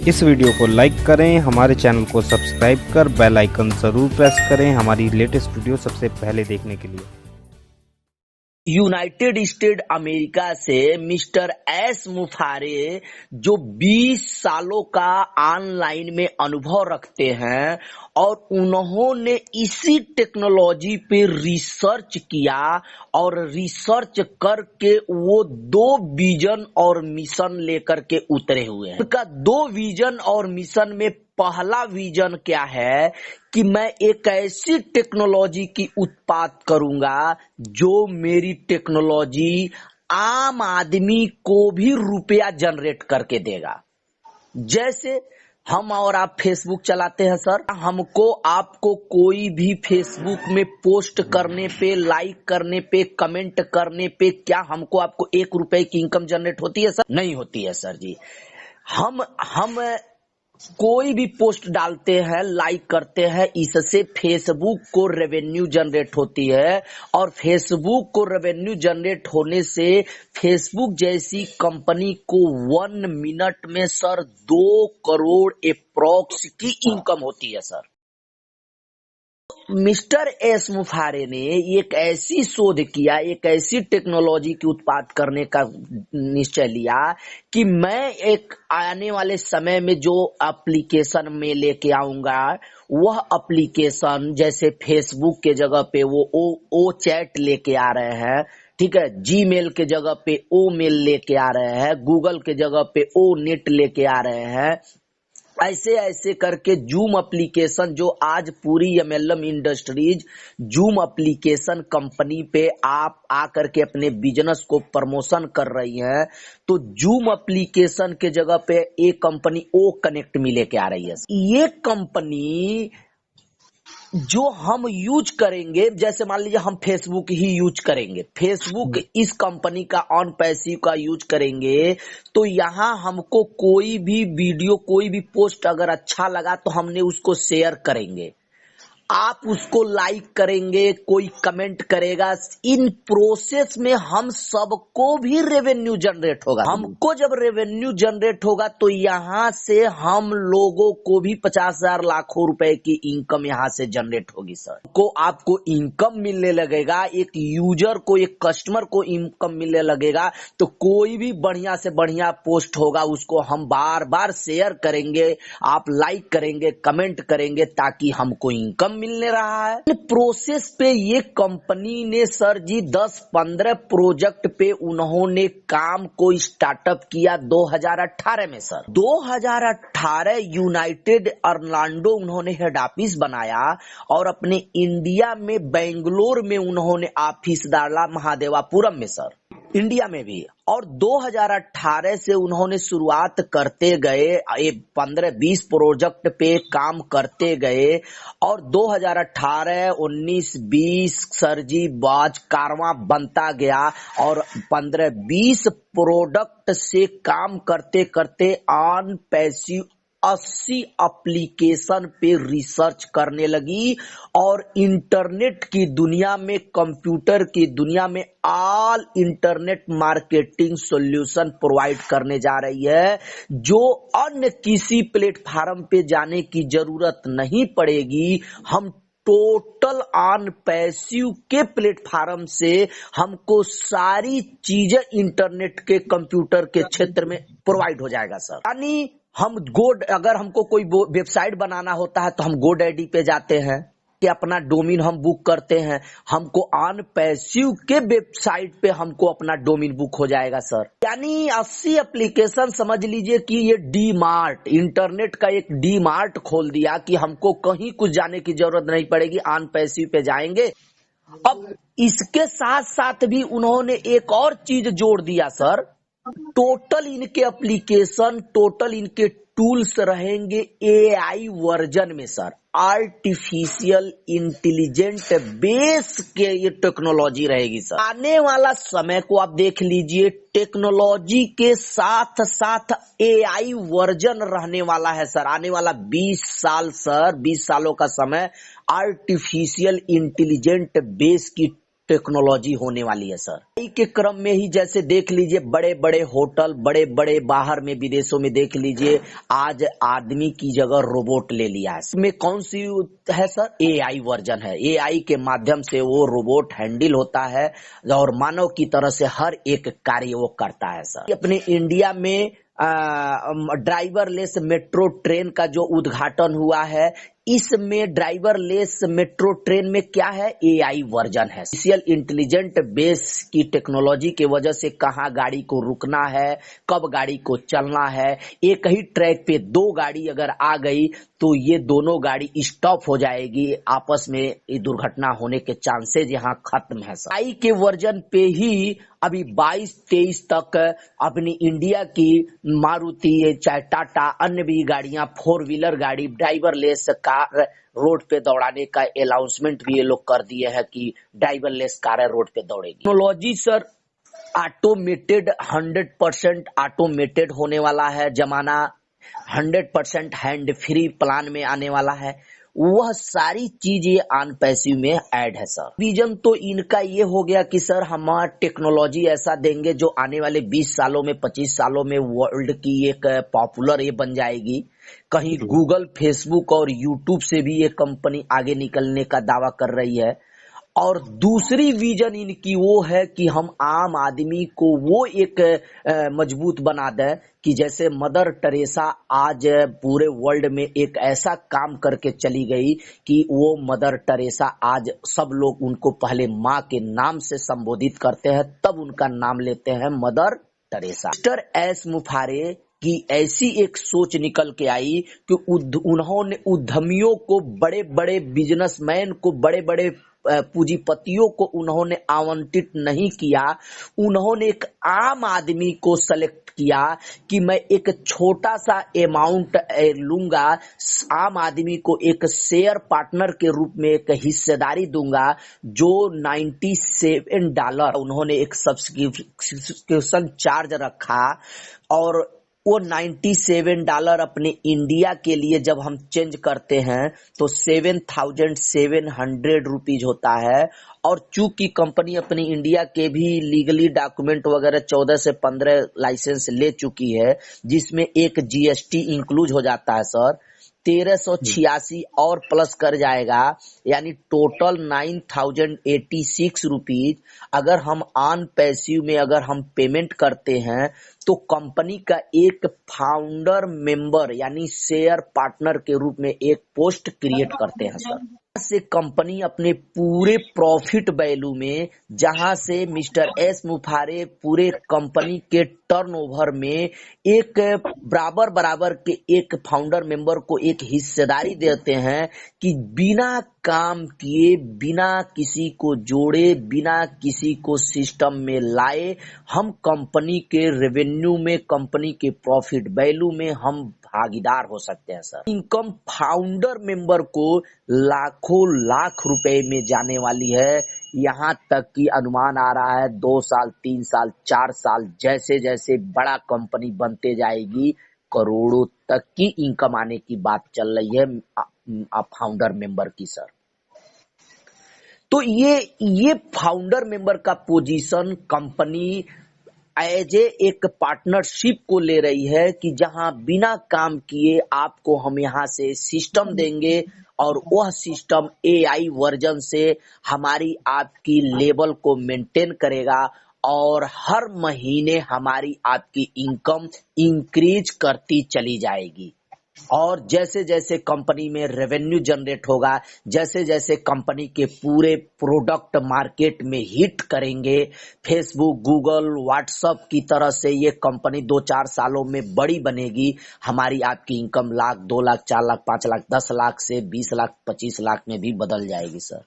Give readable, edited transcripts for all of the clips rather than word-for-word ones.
इस वीडियो को लाइक करें, हमारे चैनल को सब्सक्राइब कर बेल आइकन ज़रूर प्रेस करें हमारी लेटेस्ट वीडियो सबसे पहले देखने के लिए। यूनाइटेड स्टेट अमेरिका से मिस्टर एस मुफारे जो 20 सालों का ऑनलाइन में अनुभव रखते हैं और उन्होंने इसी टेक्नोलॉजी पे रिसर्च किया और रिसर्च करके वो 2 विजन और मिशन लेकर के उतरे हुए हैं। उनका 2 विजन और मिशन में पहला विजन क्या है कि मैं एक ऐसी टेक्नोलॉजी की उत्पाद करूंगा जो मेरी टेक्नोलॉजी आम आदमी को भी रुपया जनरेट करके देगा। जैसे हम और आप फेसबुक चलाते हैं सर, हमको आपको कोई भी फेसबुक में पोस्ट करने पे, लाइक करने पे, कमेंट करने पे क्या हमको आपको 1 रुपए की इनकम जनरेट होती है सर? नहीं होती है सर जी। हम कोई भी पोस्ट डालते हैं, लाइक करते हैं, इससे फेसबुक को रेवेन्यू जनरेट होती है और फेसबुक को रेवेन्यू जनरेट होने से फेसबुक जैसी कंपनी को 1 मिनट में सर 2 करोड़ एप्रॉक्स की इनकम होती है सर। मिस्टर एस मुफारे ने एक ऐसी शोध किया, एक ऐसी टेक्नोलॉजी की उत्पाद करने का निश्चय लिया कि मैं एक आने वाले समय में जो एप्लीकेशन में लेके आऊंगा वह एप्लीकेशन जैसे फेसबुक के जगह पे वो चैट लेके आ रहे हैं, ठीक है, जीमेल के जगह पे ओ मेल लेके आ रहे हैं, गूगल के जगह पे ओ नेट लेके आ रहे हैं। ऐसे ऐसे करके जूम एप्लीकेशन जो आज पूरी MLM industries zoom application company पे आप आकर के अपने बिजनेस को प्रमोशन कर रही है, तो जूम एप्लीकेशन के जगह पे एक कंपनी ओ कनेक्ट मी लेके आ रही है। ये कंपनी जो हम यूज करेंगे, जैसे मान लीजिए हम फेसबुक ही यूज करेंगे, फेसबुक इस कंपनी का ऑन पैसिव का यूज करेंगे, तो यहाँ हमको कोई भी वीडियो, कोई भी पोस्ट अगर अच्छा लगा तो हमने उसको शेयर करेंगे, आप उसको लाइक करेंगे, कोई कमेंट करेगा, इन प्रोसेस में हम सबको भी रेवेन्यू जनरेट होगा। हमको जब रेवेन्यू जनरेट होगा तो यहाँ से हम लोगों को भी 50,000 लाखों रुपए की इनकम यहाँ से जनरेट होगी सर। को आपको इनकम मिलने लगेगा, एक यूजर को, एक कस्टमर को इनकम मिलने लगेगा, तो कोई भी बढ़िया से बढ़िया पोस्ट होगा उसको हम बार बार शेयर करेंगे, आप लाइक करेंगे, कमेंट करेंगे, ताकि हमको इनकम मिलने रहा है। प्रोसेस पे ये कंपनी ने सर जी 10-15 प्रोजेक्ट पे उन्होंने काम को स्टार्टअप किया 2018 में सर। 2018 यूनाइटेड ऑरलैंडो उन्होंने हेड ऑफिस बनाया और अपने इंडिया में बेंगलोर में उन्होंने ऑफिस डाला, महादेवापुरम में सर, इंडिया में भी। और 2018 से उन्होंने शुरुआत करते गए, 15-20 प्रोजेक्ट पे काम करते गए और 2018, 19, 20 सर जी बाज कारवां बनता गया और 15-20 प्रोडक्ट से काम करते करते ऑन पैसिव 80 एप्लीकेशन पे रिसर्च करने लगी और इंटरनेट की दुनिया में, कंप्यूटर की दुनिया में all internet marketing solution provide करने जा रही है, जो अन्य किसी प्लेटफार्म पे जाने की जरूरत नहीं पड़ेगी। हम टोटल ऑन पैसिव के प्लेटफार्म से हमको सारी चीजें इंटरनेट के, कंप्यूटर के क्षेत्र में प्रोवाइड हो जाएगा सर। यानी हम अगर हमको कोई वेबसाइट बनाना होता है तो हम GoDaddy पे जाते हैं कि अपना डोमेन हम बुक करते हैं, हमको ऑन पैसिव के वेबसाइट पे हमको अपना डोमेन बुक हो जाएगा सर। यानी 80 एप्लीकेशन समझ लीजिए कि ये डी मार्ट, इंटरनेट का एक डी मार्ट खोल दिया कि हमको कहीं कुछ जाने की जरूरत नहीं पड़ेगी, ऑन पैसिव पे जाएंगे। अब इसके साथ साथ भी उन्होंने एक और चीज जोड़ दिया सर, टोटल इनके एप्लीकेशन, टोटल इनके टूल्स रहेंगे AI वर्जन में सर, आर्टिफिशियल इंटेलिजेंट बेस के ये टेक्नोलॉजी रहेगी सर। आने वाला समय को आप देख लीजिए, टेक्नोलॉजी के साथ साथ AI वर्जन रहने वाला है सर। आने वाला 20 साल सर, 20 सालों का समय आर्टिफिशियल इंटेलिजेंट बेस की टेक्नोलॉजी होने वाली है सर। AI के क्रम में ही जैसे देख लीजिए बड़े बड़े होटल, बड़े बड़े बाहर में विदेशों में देख लीजिए आज आदमी की जगह रोबोट ले लिया है। इसमें कौन सी है सर? AI वर्जन है। AI के माध्यम से वो रोबोट हैंडल होता है और मानव की तरह से हर एक कार्य वो करता है सर। अपने इंडिया में ड्राइवरलेस मेट्रो ट्रेन का जो उद्घाटन हुआ है, इसमें ड्राइवरलेस मेट्रो ट्रेन में क्या है? AI वर्जन है। आर्टिफिशियल इंटेलिजेंट बेस की टेक्नोलॉजी के वजह से कहाँ गाड़ी को रुकना है, कब गाड़ी को चलना है, एक ही ट्रैक पे दो गाड़ी अगर आ गई तो ये दोनों गाड़ी स्टॉप हो जाएगी, आपस में ये दुर्घटना होने के चांसेस यहाँ खत्म है सर। AI के वर्जन पे ही अभी 22-23 तक अपनी इंडिया की मारुति, चाहे टाटा, अन्य भी गाड़ियां, 4 व्हीलर गाड़ी ड्राइवरलेस कार रोड पे दौड़ाने का अनाउंसमेंट भी ये लोग कर दिए हैं कि ड्राइवरलेस कार रोड पे दौड़ेगी। टेक्नोलॉजी सर ऑटोमेटेड 100% ऑटोमेटेड होने वाला है जमाना, 100% हैंड फ्री प्लान में आने वाला है। वह सारी चीजें ऑन पैसिव में ऐड है सर। विजन तो इनका ये हो गया कि सर हमारा टेक्नोलॉजी ऐसा देंगे जो आने वाले 20 सालों में, 25 सालों में वर्ल्ड की एक पॉपुलर ये बन जाएगी। कहीं गूगल, फेसबुक और यूट्यूब से भी ये कंपनी आगे निकलने का दावा कर रही है। और दूसरी विजन इनकी वो है कि हम आम आदमी को वो एक मजबूत बना दें कि जैसे मदर टेरेसा आज पूरे वर्ल्ड में एक ऐसा काम करके चली गई कि वो मदर टेरेसा आज सब लोग उनको पहले माँ के नाम से संबोधित करते हैं, तब उनका नाम लेते हैं मदर टेरेसा। मिस्टर एस मुफारे की ऐसी एक सोच निकल के आई कि उन्होंने उद्यमियों को, बड़े बड़े बिजनेसमैन को, बड़े बड़े पूंजीपतियों को उन्होंने आवंटित नहीं किया, उन्होंने एक आम आदमी को सेलेक्ट किया कि मैं एक छोटा सा अमाउंट लूंगा, आम आदमी को एक शेयर पार्टनर के रूप में एक हिस्सेदारी दूंगा जो $97 उन्होंने एक सब्सक्रिप्शन चार्ज रखा। और वो $97 अपने इंडिया के लिए जब हम चेंज करते हैं तो 7,700 रुपीज होता है। और चूंकि कंपनी अपनी इंडिया के भी लीगली डॉक्यूमेंट वगैरह 14 से 15 लाइसेंस ले चुकी है, जिसमें एक GST इंक्लूड हो जाता है सर, 1386 और प्लस कर जाएगा, यानी टोटल 9,086 रुपीज अगर हम ऑन पैसिव में अगर हम पेमेंट करते हैं तो कंपनी का एक फाउंडर मेंबर यानी शेयर पार्टनर के रूप में एक पोस्ट क्रिएट करते हैं सर। से कंपनी अपने पूरे प्रॉफिट वैल्यू में, जहां से मिस्टर एस मुफारे पूरे कंपनी के टर्नओवर में एक बराबर के एक फाउंडर मेंबर को एक हिस्सेदारी देते हैं कि बिना काम किए, बिना किसी को जोड़े, बिना किसी को सिस्टम में लाए, हम कंपनी के रेवेन्यू में, कंपनी के प्रॉफिट वैल्यू में हम भागीदार हो सकते हैं सर। इनकम फाउंडर मेंबर को लाखों लाख रुपए में जाने वाली है। यहाँ तक कि अनुमान आ रहा है 2 साल, 3 साल, 4 साल जैसे जैसे बड़ा कंपनी बनते जाएगी, करोड़ों तक की इनकम आने की बात चल रही है फाउंडर मेंबर की सर। तो ये फाउंडर मेंबर का पोजीशन कंपनी एज एक पार्टनरशिप को ले रही है कि जहां बिना काम किए आपको हम यहाँ से सिस्टम देंगे और वह सिस्टम AI वर्जन से हमारी आपकी लेवल को मेंटेन करेगा और हर महीने हमारी आपकी इनकम इंक्रीज करती चली जाएगी। और जैसे जैसे कंपनी में रेवेन्यू जनरेट होगा, जैसे जैसे कंपनी के पूरे प्रोडक्ट मार्केट में हिट करेंगे, फेसबुक, गूगल, व्हाट्सएप की तरह से ये कंपनी 2-4 सालों में बड़ी बनेगी, हमारी आपकी इनकम लाख, 2 लाख, 4 लाख, 5 लाख, 10 लाख से 20 लाख, 25 लाख में भी बदल जाएगी सर।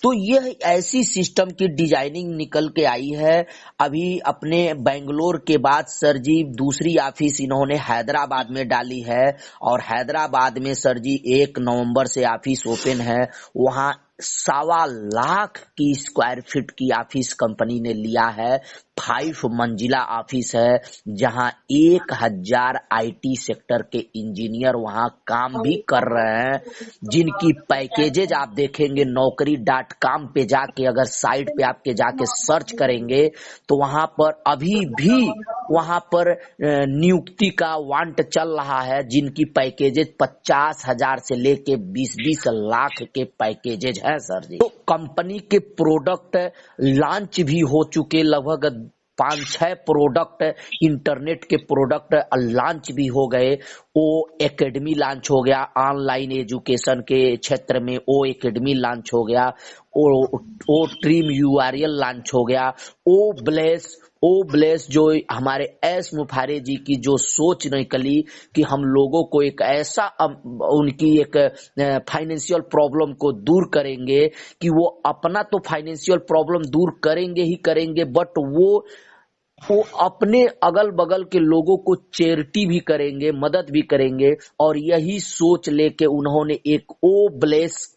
तो यह ऐसी सिस्टम की डिजाइनिंग निकल के आई है। अभी अपने बेंगलोर के बाद सर जी दूसरी ऑफिस इन्होंने हैदराबाद में डाली है और हैदराबाद में सर जी 1 नवंबर से ऑफिस ओपन है। वहां 1.25 लाख की स्क्वायर फीट की ऑफिस कंपनी ने लिया है। 5 मंजिला ऑफिस है, जहां 1000 आईटी सेक्टर के इंजीनियर वहां काम भी कर रहे हैं, जिनकी पैकेजेज आप देखेंगे naukri.com पे जाके, अगर साइट पे आपके जाके सर्च करेंगे तो वहां पर अभी भी वहां पर नियुक्ति का वांट चल रहा है, जिनकी पैकेजेज 50,000 से लेके 20-20 लाख के पैकेजेज है सर जी। तो कंपनी के प्रोडक्ट लॉन्च भी हो चुके, लगभग 5-6 प्रोडक्ट इंटरनेट के प्रोडक्ट लॉन्च भी हो गए। ओ एकेडमी लॉन्च हो गया, ऑनलाइन एजुकेशन के क्षेत्र में ओ एकेडमी लॉन्च हो गया, ओ ट्रीम यूआरएल लॉन्च हो गया, ओ ब्लेस जो हमारे एस मुफारे जी की जो सोच निकली कि हम लोगों को एक ऐसा उनकी एक फाइनेंशियल प्रॉब्लम को दूर करेंगे कि वो अपना तो फाइनेंशियल प्रॉब्लम दूर करेंगे ही करेंगे, बट वो अपने अगल बगल के लोगों को चैरिटी भी करेंगे, मदद भी करेंगे। और यही सोच लेके उन्होंने एक ओ ब्लेस,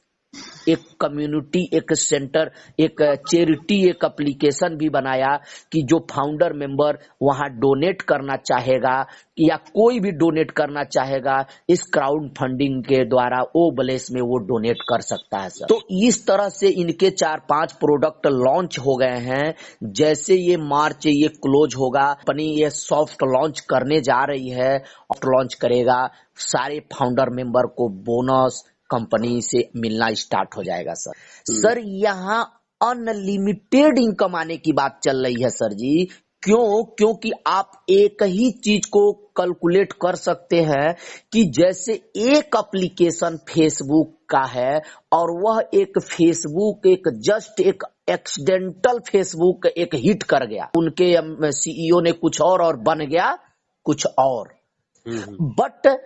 एक कम्युनिटी, एक सेंटर, एक चैरिटी, एक एप्लीकेशन भी बनाया कि जो फाउंडर मेंबर वहां डोनेट करना चाहेगा या कोई भी डोनेट करना चाहेगा, इस क्राउड फंडिंग के द्वारा ओ ब्लेस में वो डोनेट कर सकता है सर। तो इस तरह से इनके 4-5 प्रोडक्ट लॉन्च हो गए हैं। जैसे ये मार्च ये क्लोज होगा, कंपनी ये सॉफ्ट लॉन्च करने जा रही है, सॉफ्ट लॉन्च करेगा, सारे फाउंडर मेंबर को बोनस कंपनी से मिलना स्टार्ट हो जाएगा सर। सर यहाँ अनलिमिटेड इनकम आने की बात चल रही है सर जी। क्योंकि आप एक ही चीज को कैलकुलेट कर सकते हैं कि जैसे एक एप्लीकेशन फेसबुक का है और वह एक फेसबुक एक जस्ट एक एक्सीडेंटल फेसबुक एक हिट कर गया, उनके सीईओ ने कुछ और बन गया कुछ और, बट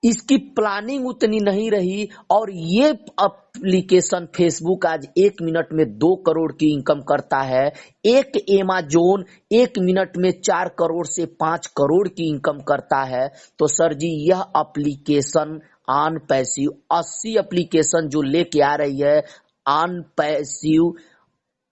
इसकी प्लानिंग उतनी नहीं रही और ये एप्लीकेशन फेसबुक आज 1 मिनट में 2 करोड़ की इनकम करता है। एक अमेज़न 1 मिनट में 4 करोड़ से 5 करोड़ की इनकम करता है। तो सर जी यह एप्लीकेशन ऑन पैसिव 80 एप्लीकेशन जो लेके आ रही है ऑन पैसिव,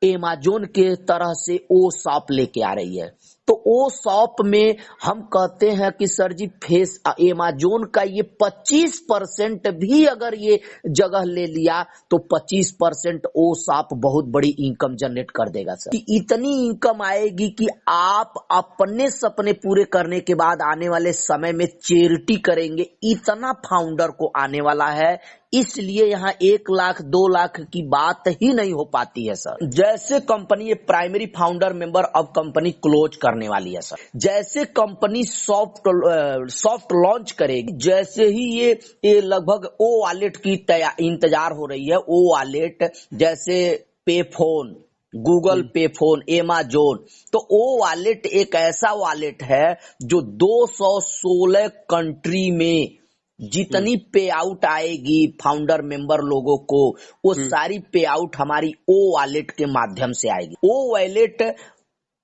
अमेज़न के तरह से ओ शॉप लेके आ रही है। तो ओ शॉप में हम कहते हैं कि सर जी अमेज़न का ये 25% भी अगर ये जगह ले लिया तो 25% ओ शॉप बहुत बड़ी इनकम जनरेट कर देगा सर। कि इतनी इनकम आएगी कि आप अपने सपने पूरे करने के बाद आने वाले समय में चैरिटी करेंगे, इतना फाउंडर को आने वाला है। इसलिए यहाँ 1 लाख 2 लाख की बात ही नहीं हो पाती है सर। जैसे कंपनी प्राइमरी फाउंडर मेंबर अब कंपनी क्लोज करने वाली है सर, जैसे कंपनी सॉफ्ट लॉन्च करेगी, जैसे ही ये लगभग ओ वॉलेट की इंतजार हो रही है। ओ वॉलेट जैसे पे फोन, गूगल पे फोन, अमेज़न, तो ओ वॉलेट एक ऐसा वॉलेट है जो 216 कंट्री में जितनी पे आउट आएगी फाउंडर मेंबर लोगों को, वो सारी पे आउट हमारी ओ वॉलेट के माध्यम से आएगी। ओ वॉलेट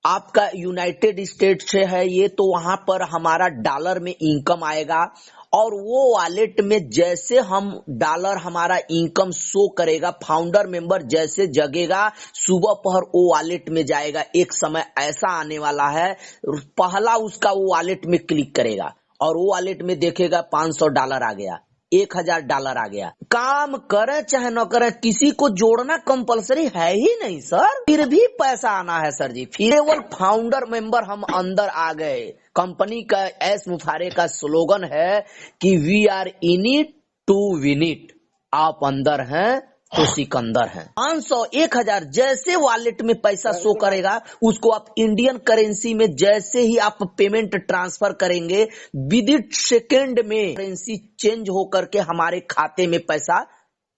आपका यूनाइटेड स्टेट से है ये, तो वहां पर हमारा डॉलर में इनकम आएगा और वो वॉलेट में जैसे हम डॉलर हमारा इनकम शो करेगा, फाउंडर मेंबर जैसे जगेगा सुबह पहर वो वॉलेट में जाएगा। एक समय ऐसा आने वाला है, पहला उसका वो वॉलेट में क्लिक करेगा और वो वॉलेट में देखेगा $500 आ गया, $1000 आ गया। काम करे चाहे न करे, किसी को जोड़ना कंपलसरी है ही नहीं सर, फिर भी पैसा आना है सर जी। फिर केवल फाउंडर मेंबर हम अंदर आ गए। कंपनी का एस मुफारे का स्लोगन है कि we are in it to win it. आप अंदर हैं तो सिकंदर हैं। 500 1000 जैसे वॉलेट में पैसा शो करेगा, उसको आप इंडियन करेंसी में जैसे ही आप पेमेंट ट्रांसफर करेंगे, विदिन सेकेंड में करेंसी चेंज होकर के हमारे खाते में पैसा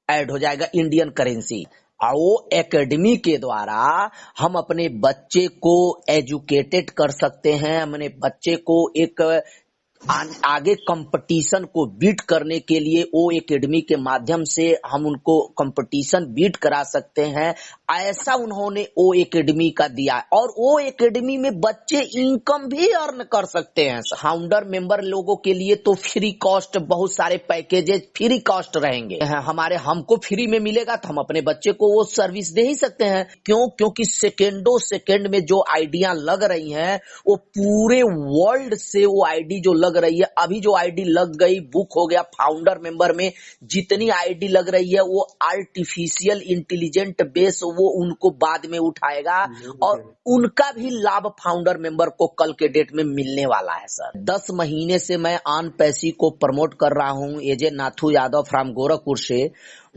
ऐड हो जाएगा इंडियन करेंसी। और वो एकेडमी के द्वारा हम अपने बच्चे को एजुकेटेड कर सकते हैं, अपने बच्चे को एक आगे कंपटीशन को बीट करने के लिए ओ एकेडमी के माध्यम से हम उनको कंपटीशन बीट करा सकते हैं, ऐसा उन्होंने ओ एकेडमी का दिया। और ओ एकेडमी में बच्चे इनकम भी अर्न कर सकते हैं। फाउंडर मेंबर लोगों के लिए तो फ्री कॉस्ट बहुत सारे पैकेजेस फ्री कॉस्ट रहेंगे। हमको फ्री में मिलेगा तो हम अपने बच्चे को वो सर्विस दे ही सकते हैं। क्योंकि सेकेंडों सेकेंड में जो आइडिया लग रही हैं वो पूरे वर्ल्ड से वो आईडी जो लग रही है, अभी जो आईडी लग गई बुक हो गया फाउंडर मेंबर में, जितनी आईडी लग रही है वो आर्टिफिशियल इंटेलिजेंट बेस वो उनको बाद में उठाएगा और उनका भी लाभ फाउंडर मेंबर को कल के डेट में मिलने वाला है। सर 10 महीने से मैं ऑन पैसी को प्रमोट कर रहा हूँ एजे नाथू यादव फ्रॉम गोरखपुर से।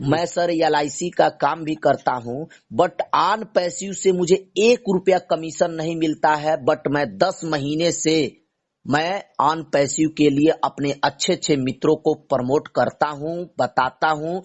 मैं सर LIC का काम भी करता हूँ, बट ऑन पैसिव से मुझे 1 रुपया कमीशन नहीं मिलता है। बट मैं 10 महीने से मैं ऑन पैसिव के लिए अपने अच्छे अच्छे मित्रों को प्रमोट करता हूँ, बताता हूँ